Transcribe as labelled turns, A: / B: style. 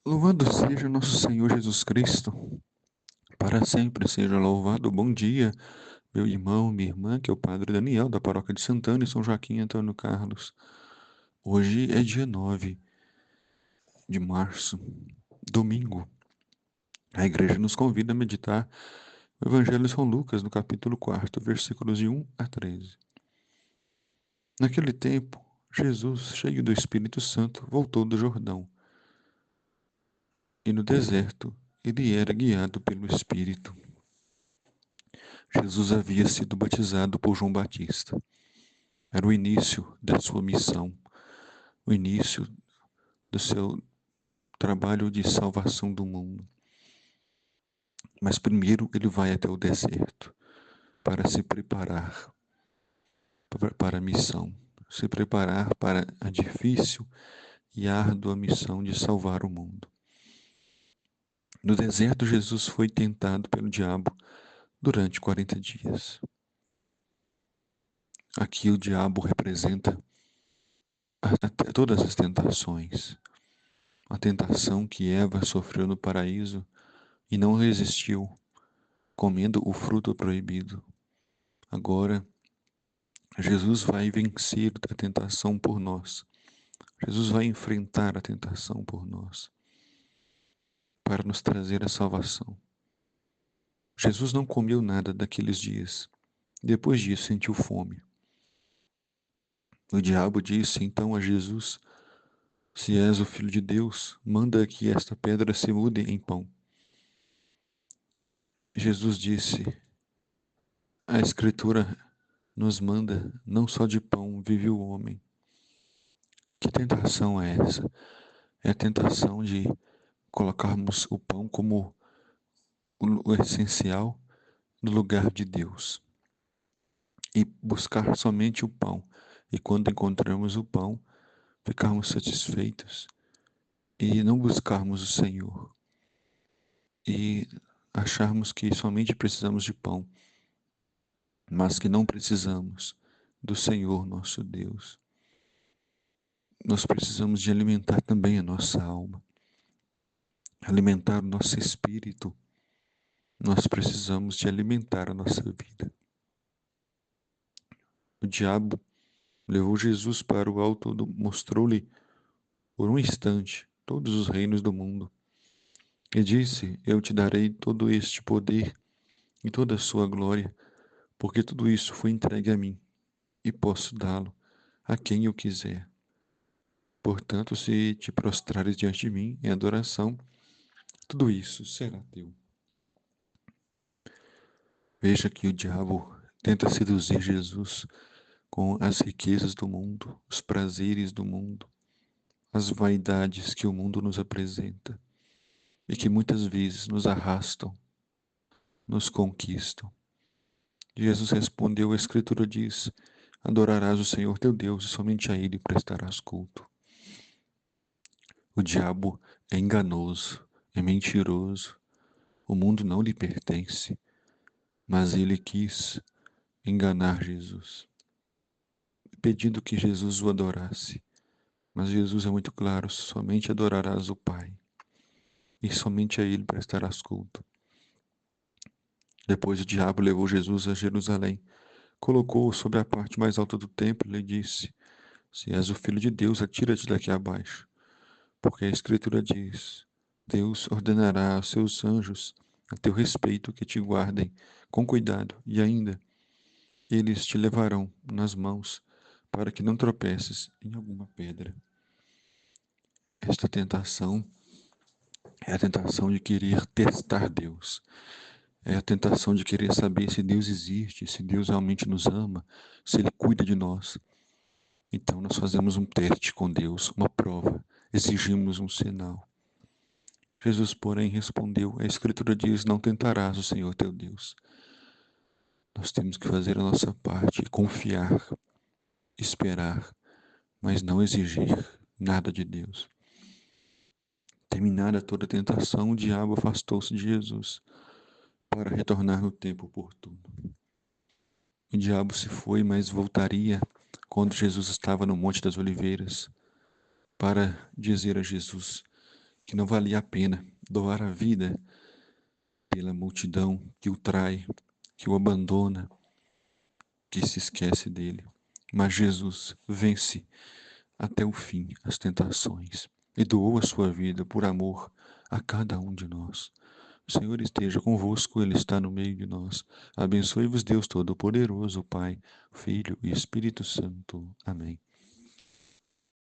A: Louvado seja nosso Senhor Jesus Cristo, para sempre seja louvado. Bom dia, meu irmão, minha irmã, que é o Padre Daniel, da Paróquia de Santana e São Joaquim Antônio Carlos. Hoje é dia 9 de março, domingo. A igreja nos convida a meditar o Evangelho de São Lucas, no capítulo 4, versículos de 1 a 13. Naquele tempo, Jesus, cheio do Espírito Santo, voltou do Jordão, e no deserto ele era guiado pelo Espírito. Jesus havia sido batizado por João Batista. Era o início da sua missão, o início do seu trabalho de salvação do mundo. Mas primeiro ele vai até o deserto para se preparar para a missão, se preparar para a difícil e árdua missão de salvar o mundo. No deserto, Jesus foi tentado pelo diabo durante 40 dias. Aqui o diabo representa todas as tentações. A tentação que Eva sofreu no paraíso e não resistiu, comendo o fruto proibido. Agora, Jesus vai vencer a tentação por nós. Jesus vai enfrentar a tentação por nós, para nos trazer a salvação. Jesus não comeu nada daqueles dias. Depois disso, sentiu fome. O diabo disse então a Jesus: Se és o Filho de Deus, manda que esta pedra se mude em pão. Jesus disse: A Escritura nos manda, não só de pão vive o homem. Que tentação é essa? É a tentação de colocarmos o pão como o essencial no lugar de Deus e buscar somente o pão. E quando encontramos o pão, ficarmos satisfeitos e não buscarmos o Senhor e acharmos que somente precisamos de pão, mas que não precisamos do Senhor nosso Deus. Nós precisamos de alimentar também a nossa alma, alimentar o nosso espírito. Nós precisamos de alimentar a nossa vida. O diabo levou Jesus para o alto, mostrou-lhe por um instante todos os reinos do mundo e disse: Eu te darei todo este poder e toda a sua glória, porque tudo isso foi entregue a mim e posso dá-lo a quem eu quiser. Portanto, se te prostrares diante de mim em adoração, tudo isso será teu. Veja que o diabo tenta seduzir Jesus com as riquezas do mundo, os prazeres do mundo, as vaidades que o mundo nos apresenta e que muitas vezes nos arrastam, nos conquistam. Jesus respondeu: A Escritura diz: Adorarás o Senhor teu Deus e somente a Ele prestarás culto. O diabo é enganoso, é mentiroso. O mundo não lhe pertence, mas ele quis enganar Jesus, pedindo que Jesus o adorasse. Mas Jesus é muito claro: somente adorarás o Pai, e somente a Ele prestarás culto. Depois o diabo levou Jesus a Jerusalém, colocou-o sobre a parte mais alta do templo e lhe disse: Se és o Filho de Deus, atira-te daqui abaixo, porque a Escritura diz: Deus ordenará aos seus anjos a teu respeito que te guardem com cuidado, e ainda eles te levarão nas mãos para que não tropeces em alguma pedra. Esta tentação é a tentação de querer testar Deus. É a tentação de querer saber se Deus existe, se Deus realmente nos ama, se Ele cuida de nós. Então nós fazemos um teste com Deus, uma prova, exigimos um sinal. Jesus, porém, respondeu: A Escritura diz: Não tentarás o Senhor teu Deus. Nós temos que fazer a nossa parte, confiar, esperar, mas não exigir nada de Deus. Terminada toda a tentação, o diabo afastou-se de Jesus para retornar no tempo oportuno. O diabo se foi, mas voltaria quando Jesus estava no Monte das Oliveiras para dizer a Jesus que não valia a pena doar a vida pela multidão que o trai, que o abandona, que se esquece dele. Mas Jesus vence até o fim as tentações e doou a sua vida por amor a cada um de nós. O Senhor esteja convosco, Ele está no meio de nós. Abençoe-vos, Deus Todo-Poderoso, Pai, Filho e Espírito Santo. Amém.